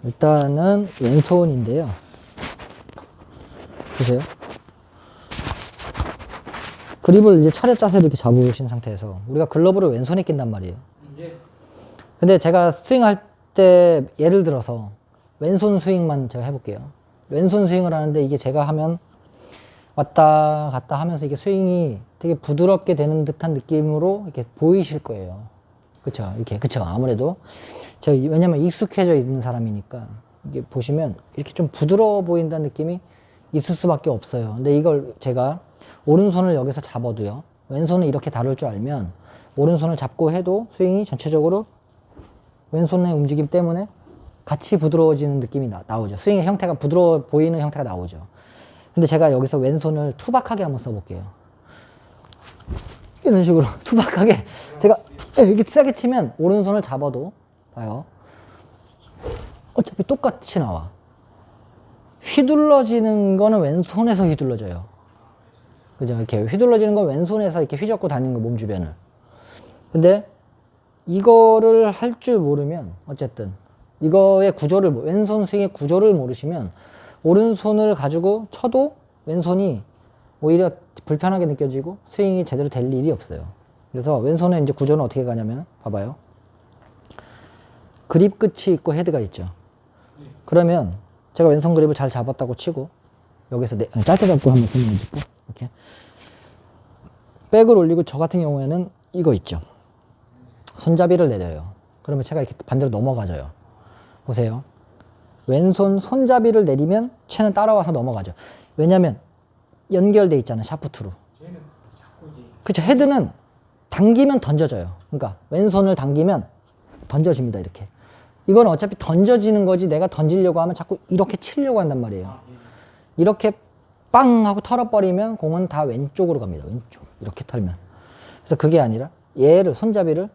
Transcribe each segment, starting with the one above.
일단은 왼손인데요. 보세요. 그립을 이제 차례 짜서 이렇게 잡으신 상태에서 우리가 글러브를 왼손에 낀단 말이에요. 근데 제가 스윙할 때 예를 들어서 왼손 스윙만 제가 해볼게요. 왼손 스윙을 하는데 이게 제가 하면 왔다 갔다 하면서 이게 스윙이 되게 부드럽게 되는 듯한 느낌으로 이렇게 보이실 거예요. 그쵸? 이렇게, 그쵸? 아무래도 제가 왜냐면 익숙해져 있는 사람이니까 이게 보시면 이렇게 좀 부드러워 보인다는 느낌이 있을 수밖에 없어요. 근데 이걸 제가 오른손을 여기서 잡아도요. 왼손을 이렇게 다룰 줄 알면 오른손을 잡고 해도 스윙이 전체적으로 왼손의 움직임 때문에 같이 부드러워지는 느낌이 나오죠. 스윙의 형태가 부드러워 보이는 형태가 나오죠. 근데 제가 여기서 왼손을 투박하게 한번 써볼게요. 이런 식으로 투박하게 제가 이렇게 세게 치면 오른손을 잡아도 봐요. 어차피 똑같이 나와. 휘둘러지는 거는 왼손에서 휘둘러져요. 그죠? 이렇게 휘둘러지는 건 왼손에서 이렇게 휘젓고 다니는 거, 몸 주변을. 근데 이거를 할 줄 모르면 어쨌든 이거의 구조를 왼손 스윙의 구조를 모르시면 오른손을 가지고 쳐도 왼손이 오히려 불편하게 느껴지고 스윙이 제대로 될 일이 없어요. 그래서 왼손의 이제 구조는 어떻게 가냐면 봐봐요. 그립 끝이 있고 헤드가 있죠. 그러면 제가 왼손 그립을 잘 잡았다고 치고 여기서 짧게 잡고 한번 설명해 줄게. 이렇게 백을 올리고 저 같은 경우에는 이거 있죠. 손잡이를 내려요. 그러면 제가 이렇게 반대로 넘어가져요. 보세요. 왼손 손잡이를 내리면 채는 따라와서 넘어가죠. 왜냐면 연결돼 있잖아요. 샤프트로. 그쵸. 헤드는 당기면 던져져요. 그러니까 왼손을 당기면 던져집니다. 이렇게. 이건 어차피 던져지는 거지 내가 던지려고 하면 자꾸 이렇게 치려고 한단 말이에요. 이렇게 빵 하고 털어버리면 공은 다 왼쪽으로 갑니다. 왼쪽. 이렇게 털면. 그래서 그게 아니라 얘를 손잡이를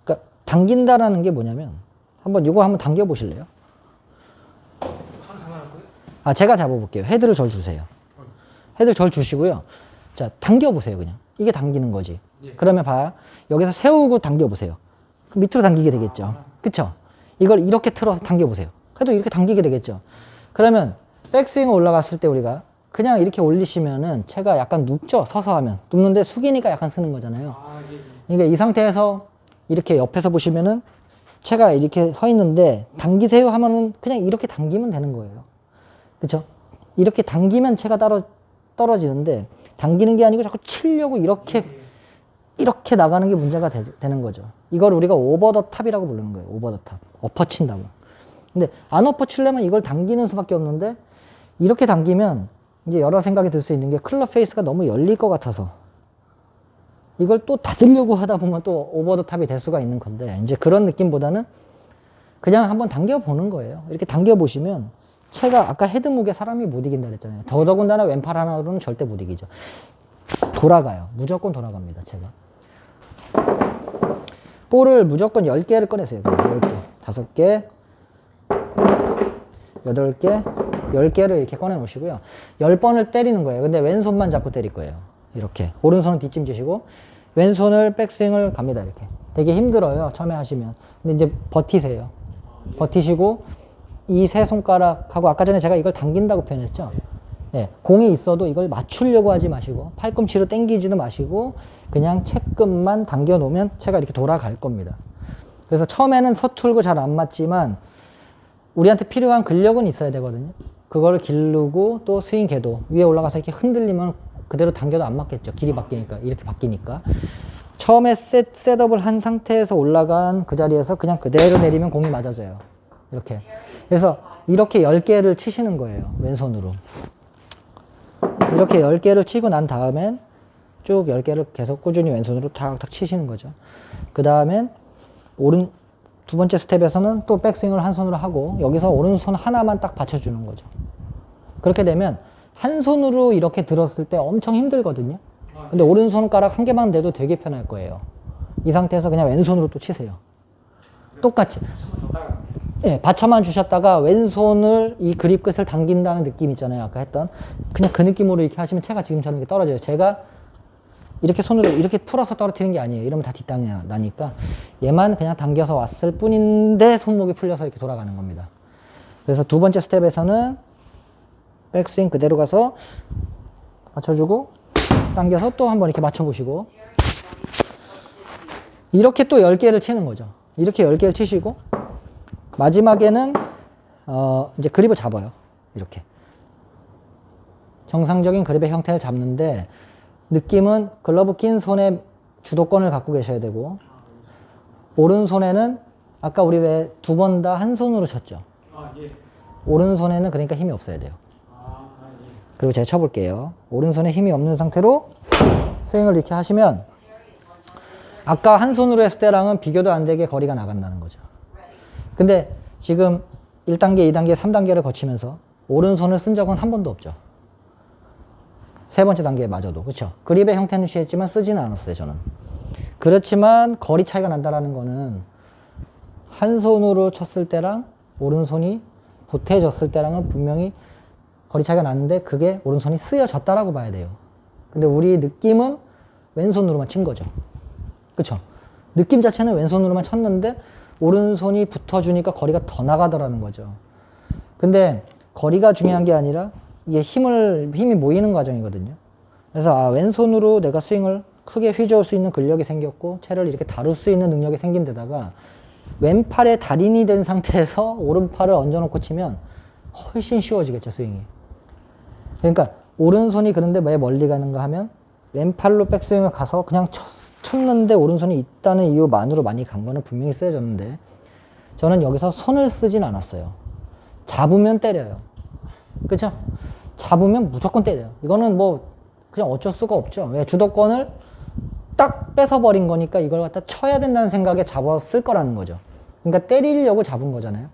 그러니까 당긴다라는 게 뭐냐면 이거 한번 당겨 보실래요? 아, 제가 잡아볼게요. 헤드를 절 주세요. 헤드를 절 주시고요. 자, 당겨보세요, 그냥. 이게 당기는 거지. 그러면 봐요. 여기서 세우고 당겨보세요. 그럼 밑으로 당기게 되겠죠. 그쵸? 이걸 이렇게 틀어서 당겨보세요. 그래도 이렇게 당기게 되겠죠. 그러면 백스윙 올라갔을 때 우리가 그냥 이렇게 올리시면은 채가 약간 눕죠? 서서 하면. 눕는데 숙이니까 약간 쓰는 거잖아요. 그러니까 이 상태에서 이렇게 옆에서 보시면은 채가 이렇게 서 있는데 당기세요 하면은 그냥 이렇게 당기면 되는 거예요. 그쵸? 이렇게 당기면 채가 떨어지는데 당기는 게 아니고 자꾸 치려고 이렇게 나가는 게 문제가 되는 거죠. 이걸 우리가 오버 더 탑이라고 부르는 거예요. 오버 더 탑. 엎어 친다고. 근데 안 엎어 치려면 이걸 당기는 수밖에 없는데 이렇게 당기면 이제 여러 생각이 들 수 있는 게 클럽 페이스가 너무 열릴 것 같아서 이걸 또 닫으려고 하다 보면 또 오버 더 탑이 될 수가 있는 건데 이제 그런 느낌보다는 그냥 한번 당겨보는 거예요. 이렇게 당겨보시면 채가 아까 헤드 무게 사람이 못 이긴다 그랬잖아요. 더더군다나 왼팔 하나로는 절대 못 이기죠. 돌아가요. 무조건 돌아갑니다. 채가. 볼을 무조건 10개를 꺼내세요. 10개, 5개, 8개, 10개를 이렇게 꺼내 놓으시고요. 10번을 때리는 거예요. 근데 왼손만 잡고 때릴 거예요. 이렇게. 오른손은 뒷짐지시고 왼손을 백스윙을 갑니다. 이렇게. 되게 힘들어요. 처음에 하시면. 근데 이제 버티세요. 버티시고 이 세 손가락하고 아까 전에 제가 이걸 당긴다고 표현했죠. 예, 공이 있어도 이걸 맞추려고 하지 마시고 팔꿈치로 당기지도 마시고 그냥 채끝만 당겨 놓으면 채가 이렇게 돌아갈 겁니다. 그래서 처음에는 서툴고 잘 안 맞지만 우리한테 필요한 근력은 있어야 되거든요. 그걸 기르고 또 스윙 궤도 위에 올라가서 이렇게 흔들리면 그대로 당겨도 안 맞겠죠. 길이 바뀌니까 이렇게 바뀌니까 처음에 셋업을 한 상태에서 올라간 그 자리에서 그냥 그대로 내리면 공이 맞아져요. 이렇게. 그래서 이렇게 10개를 치시는 거예요. 왼손으로. 이렇게 10개를 치고 난 다음엔 쭉 10개를 계속 꾸준히 왼손으로 탁탁 치시는 거죠. 그 다음엔 두 번째 스텝에서는 또 백스윙을 한 손으로 하고 여기서 오른손 하나만 딱 받쳐주는 거죠. 그렇게 되면 한 손으로 이렇게 들었을 때 엄청 힘들거든요. 근데 오른손가락 한 개만 돼도 되게 편할 거예요. 이 상태에서 그냥 왼손으로 또 치세요. 똑같이. 네, 받쳐만 주셨다가 왼손을 이 그립 끝을 당긴다는 느낌 있잖아요. 아까 했던. 그냥 그 느낌으로 이렇게 하시면 채가 지금처럼 이렇게 떨어져요. 제가 이렇게 손으로 이렇게 풀어서 떨어뜨리는 게 아니에요. 이러면 다 뒷땅이 나니까 얘만 그냥 당겨서 왔을 뿐인데 손목이 풀려서 이렇게 돌아가는 겁니다. 그래서 두 번째 스텝에서는 백스윙 그대로 가서 맞춰주고 당겨서 또 한번 이렇게 맞춰보시고 이렇게 또 10개를 치는 거죠. 이렇게 10개를 치시고 마지막에는 이제 그립을 잡아요. 이렇게 정상적인 그립의 형태를 잡는데 느낌은 글러브 낀 손에 주도권을 갖고 계셔야 되고 오른손에는 아까 우리 왜 두 번 다 한 손으로 쳤죠. 오른손에는 그러니까 힘이 없어야 돼요. 그리고 제가 쳐볼게요. 오른손에 힘이 없는 상태로 스윙을 이렇게 하시면 아까 한 손으로 했을 때랑은 비교도 안 되게 거리가 나간다는 거죠. 근데 지금 1단계, 2단계, 3단계를 거치면서 오른손을 쓴 적은 한 번도 없죠. 세 번째 단계에 마저도. 그렇죠? 그립의 형태는 취했지만 쓰지는 않았어요, 저는. 그렇지만 거리 차이가 난다라는 거는 한 손으로 쳤을 때랑 오른손이 보태졌을 때랑은 분명히 거리 차이가 나는데 그게 오른손이 쓰여졌다라고 봐야 돼요. 근데 우리 느낌은 왼손으로만 친 거죠. 그쵸? 느낌 자체는 왼손으로만 쳤는데 오른손이 붙어주니까 거리가 더 나가더라는 거죠. 근데 거리가 중요한 게 아니라 이게 힘이 모이는 과정이거든요. 그래서 왼손으로 내가 스윙을 크게 휘저을 수 있는 근력이 생겼고 채를 이렇게 다룰 수 있는 능력이 생긴 데다가 왼팔에 달인이 된 상태에서 오른팔을 얹어놓고 치면 훨씬 쉬워지겠죠, 스윙이. 그러니까 오른손이 그런데 왜 멀리 가는가 하면 왼팔로 백스윙을 가서 그냥 쳤는데 오른손이 있다는 이유만으로 많이 간 거는 분명히 쓰여졌는데 저는 여기서 손을 쓰진 않았어요. 잡으면 때려요. 그쵸? 잡으면 무조건 때려요. 이거는 뭐 그냥 어쩔 수가 없죠. 왜 주도권을 딱 뺏어버린 거니까 이걸 갖다 쳐야 된다는 생각에 잡았을 거라는 거죠. 그러니까 때리려고 잡은 거잖아요.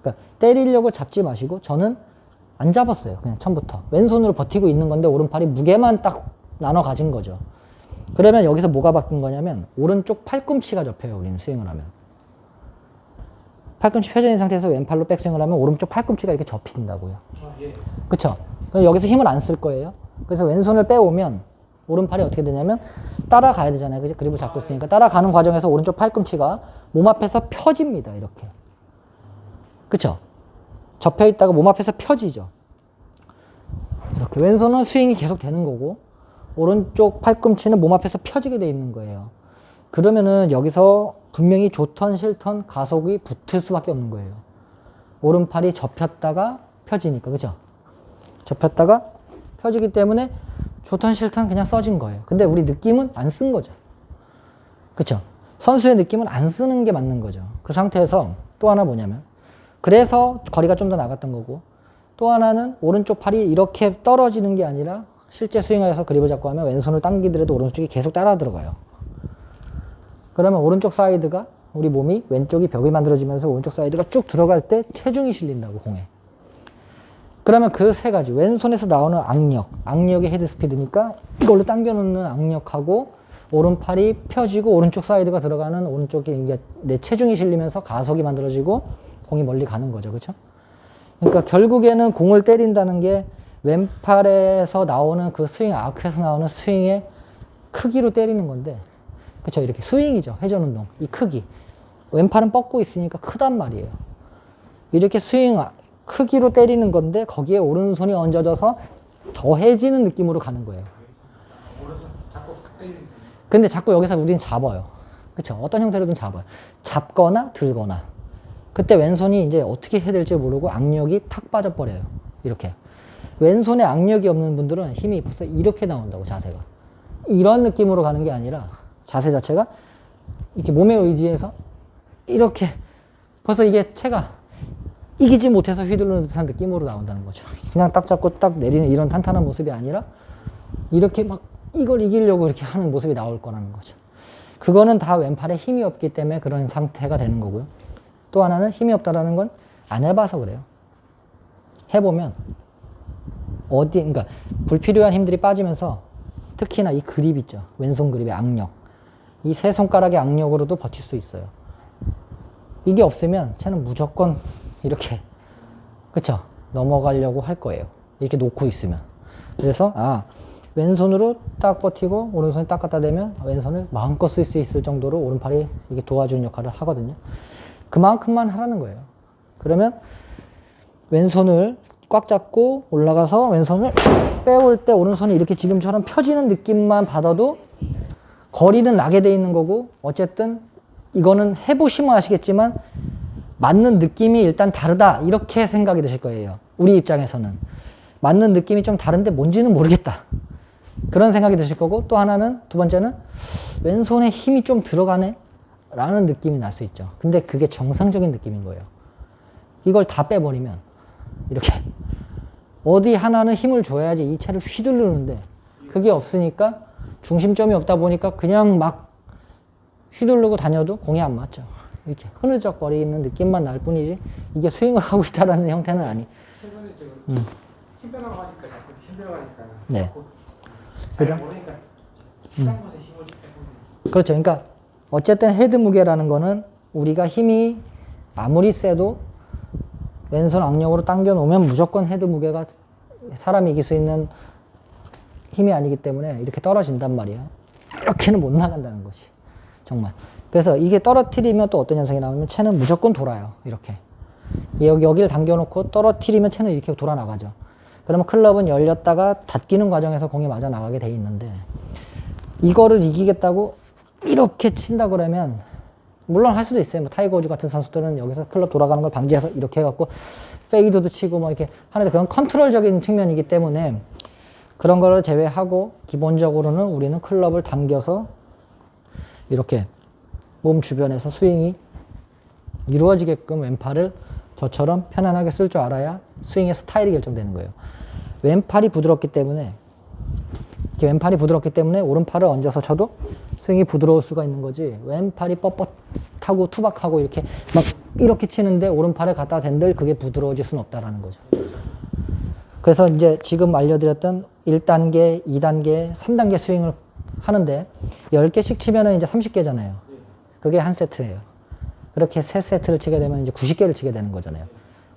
그러니까 때리려고 잡지 마시고 저는 안 잡았어요. 그냥 처음부터. 왼손으로 버티고 있는 건데 오른팔이 무게만 딱 나눠 가진 거죠. 그러면 여기서 뭐가 바뀐 거냐면 오른쪽 팔꿈치가 접혀요. 우리는 스윙을 하면. 팔꿈치 펴져 있는 상태에서 왼팔로 백스윙을 하면 오른쪽 팔꿈치가 이렇게 접힌다고요. 그쵸? 그럼 여기서 힘을 안 쓸 거예요. 그래서 왼손을 빼오면 오른팔이 어떻게 되냐면 따라가야 되잖아요. 그죠? 그립을 잡고 있으니까 따라가는 과정에서 오른쪽 팔꿈치가 몸 앞에서 펴집니다. 이렇게. 그쵸? 접혀 있다가 몸 앞에서 펴지죠. 이렇게 왼손은 스윙이 계속 되는 거고 오른쪽 팔꿈치는 몸 앞에서 펴지게 돼 있는 거예요. 그러면은 여기서 분명히 좋던 싫던 가속이 붙을 수밖에 없는 거예요. 오른팔이 접혔다가 펴지니까. 그죠? 접혔다가 펴지기 때문에 좋던 싫던 그냥 써진 거예요. 근데 우리 느낌은 안 쓴 거죠. 그쵸? 선수의 느낌은 안 쓰는 게 맞는 거죠. 그 상태에서 또 하나 뭐냐면 그래서 거리가 좀 더 나갔던 거고 또 하나는 오른쪽 팔이 이렇게 떨어지는 게 아니라 실제 스윙하여서 그립을 잡고 하면 왼손을 당기더라도 오른쪽이 계속 따라 들어가요. 그러면 오른쪽 사이드가 우리 몸이 왼쪽이 벽이 만들어지면서 오른쪽 사이드가 쭉 들어갈 때 체중이 실린다고 공에. 그러면 그 세 가지 왼손에서 나오는 악력의 헤드 스피드니까 이걸로 당겨놓는 악력하고 오른팔이 펴지고 오른쪽 사이드가 들어가는 오른쪽에 이제 내 체중이 실리면서 가속이 만들어지고 공이 멀리 가는 거죠. 그렇죠? 그러니까 결국에는 공을 때린다는 게 왼팔에서 나오는 그 스윙 아크에서 나오는 스윙의 크기로 때리는 건데 그렇죠? 이렇게 스윙이죠. 회전 운동. 이 크기. 왼팔은 뻗고 있으니까 크단 말이에요. 이렇게 스윙 크기로 때리는 건데 거기에 오른손이 얹어져서 더해지는 느낌으로 가는 거예요. 근데 자꾸 여기서 우리는 잡아요. 그쵸? 어떤 형태로든 잡아요. 잡거나 들거나. 그때 왼손이 이제 어떻게 해야 될지 모르고 악력이 탁 빠져버려요. 이렇게. 왼손에 악력이 없는 분들은 힘이 벌써 이렇게 나온다고, 자세가. 이런 느낌으로 가는 게 아니라 자세 자체가 이렇게 몸에 의지해서 이렇게 벌써 이게 채가 이기지 못해서 휘두르는 듯한 느낌으로 나온다는 거죠. 그냥 딱 잡고 딱 내리는 이런 탄탄한 모습이 아니라 이렇게 막 이걸 이기려고 이렇게 하는 모습이 나올 거라는 거죠. 그거는 다 왼팔에 힘이 없기 때문에 그런 상태가 되는 거고요. 또 하나는 힘이 없다라는 건 안 해봐서 그래요. 해보면 그러니까 불필요한 힘들이 빠지면서 특히나 이 그립 있죠. 왼손 그립의 악력. 이 세 손가락의 악력으로도 버틸 수 있어요. 이게 없으면 쟤는 무조건 이렇게 그쵸? 넘어가려고 할 거예요. 이렇게 놓고 있으면. 그래서 왼손으로 딱 버티고 오른손이 딱 갖다 대면 왼손을 마음껏 쓸 수 있을 정도로 오른팔이 이게 도와주는 역할을 하거든요. 그만큼만 하라는 거예요. 그러면 왼손을 꽉 잡고 올라가서 왼손을 빼올 때 오른손이 이렇게 지금처럼 펴지는 느낌만 받아도 거리는 나게 돼 있는 거고, 어쨌든 이거는 해보시면 아시겠지만 맞는 느낌이 일단 다르다, 이렇게 생각이 드실 거예요. 우리 입장에서는 맞는 느낌이 좀 다른데 뭔지는 모르겠다, 그런 생각이 드실 거고, 또 하나는, 두 번째는 왼손에 힘이 좀 들어가네 라는 느낌이 날 수 있죠. 근데 그게 정상적인 느낌인 거예요. 이걸 다 빼버리면 이렇게 어디 하나는 힘을 줘야지 이 채를 휘두르는데 그게 없으니까, 중심점이 없다 보니까 그냥 막 휘두르고 다녀도 공이 안 맞죠. 이렇게 흐느적거리는 느낌만 날 뿐이지 이게 스윙을 하고 있다는 형태는 아니. 최근에 힘 빼라고 하니까 자꾸 힘 빼라고 하니까 네. 그죠? 그죠? 모르니까 비싼 곳에 힘을 빼고. 그렇죠. 그러니까 어쨌든 헤드 무게라는 거는 우리가 힘이 아무리 세도 왼손 악력으로 당겨 놓으면 무조건 헤드 무게가 사람이 이길 수 있는 힘이 아니기 때문에 이렇게 떨어진단 말이에요. 이렇게는 못 나간다는 거지, 정말. 그래서 이게 떨어뜨리면 또 어떤 현상이 나오면 채는 무조건 돌아요. 이렇게 여기를 당겨놓고 떨어뜨리면 채는 이렇게 돌아 나가죠. 그러면 클럽은 열렸다가 닫히는 과정에서 공이 맞아 나가게 돼 있는데, 이거를 이기겠다고 이렇게 친다 그러면 물론 할 수도 있어요. 뭐 타이거 우즈 같은 선수들은 여기서 클럽 돌아가는 걸 방지해서 이렇게 해갖고 페이드도 치고 뭐 이렇게 하는데, 그건 컨트롤적인 측면이기 때문에 그런 걸 제외하고 기본적으로는 우리는 클럽을 당겨서 이렇게 몸 주변에서 스윙이 이루어지게끔 왼팔을 저처럼 편안하게 쓸 줄 알아야 스윙의 스타일이 결정되는 거예요. 왼팔이 부드럽기 때문에, 이렇게 왼팔이 부드럽기 때문에 오른팔을 얹어서 쳐도 스윙이 부드러울 수가 있는 거지, 왼팔이 뻣뻣하고 투박하고 이렇게 막 이렇게 치는데 오른팔에 갖다 댄들 그게 부드러워질 수는 없다라는 거죠. 그래서 이제 지금 알려드렸던 1단계, 2단계, 3단계 스윙을 하는데 10개씩 치면은 이제 30개잖아요. 그게 한 세트예요. 그렇게 3세트를 치게 되면 이제 90개를 치게 되는 거잖아요.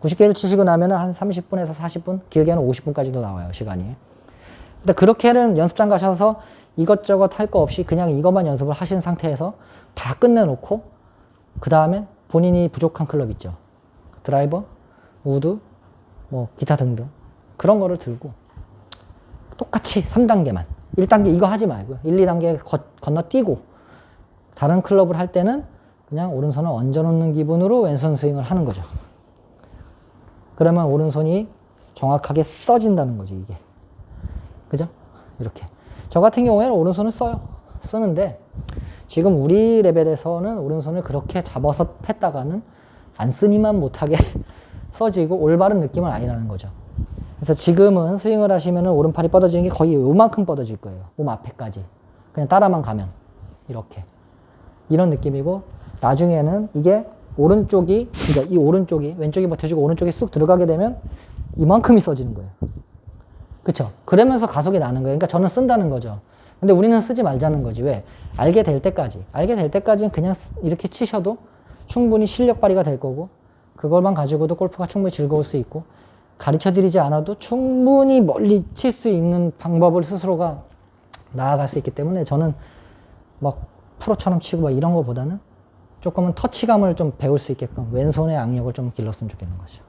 90개를 치시고 나면은 한 30분에서 40분, 길게는 50분까지도 나와요, 시간이. 근데 그렇게는 연습장 가셔서 이것저것 할 거 없이 그냥 이것만 연습을 하신 상태에서 다 끝내놓고, 그 다음에 본인이 부족한 클럽 있죠. 드라이버, 우드, 뭐 기타 등등 그런 거를 들고 똑같이 3단계만, 1단계 이거 하지 말고요. 1, 2단계 건너뛰고 다른 클럽을 할 때는 그냥 오른손을 얹어놓는 기분으로 왼손 스윙을 하는 거죠. 그러면 오른손이 정확하게 써진다는 거지, 이게. 그죠? 이렇게. 저 같은 경우에는 오른손을 써요. 쓰는데 지금 우리 레벨에서는 오른손을 그렇게 잡아서 팼다가는 안 쓰니만 못하게 써지고 올바른 느낌은 아니라는 거죠. 그래서 지금은 스윙을 하시면 오른팔이 뻗어지는 게 거의 요만큼 뻗어질 거예요. 몸 앞에까지. 그냥 따라만 가면 이렇게. 이런 느낌이고, 나중에는 이게 오른쪽이, 그러니까 이 오른쪽이, 왼쪽이 버텨주고 오른쪽이 쑥 들어가게 되면 이만큼이 써지는 거예요. 그쵸? 그러면서 가속이 나는 거예요. 그러니까 저는 쓴다는 거죠. 근데 우리는 쓰지 말자는 거지. 왜? 알게 될 때까지. 알게 될 때까지는 그냥 이렇게 치셔도 충분히 실력 발휘가 될 거고, 그걸만 가지고도 골프가 충분히 즐거울 수 있고, 가르쳐 드리지 않아도 충분히 멀리 칠 수 있는 방법을 스스로가 나아갈 수 있기 때문에, 저는 막 프로처럼 치고 막 이런 거보다는 조금은 터치감을 좀 배울 수 있게끔 왼손의 악력을 좀 길렀으면 좋겠는 거죠.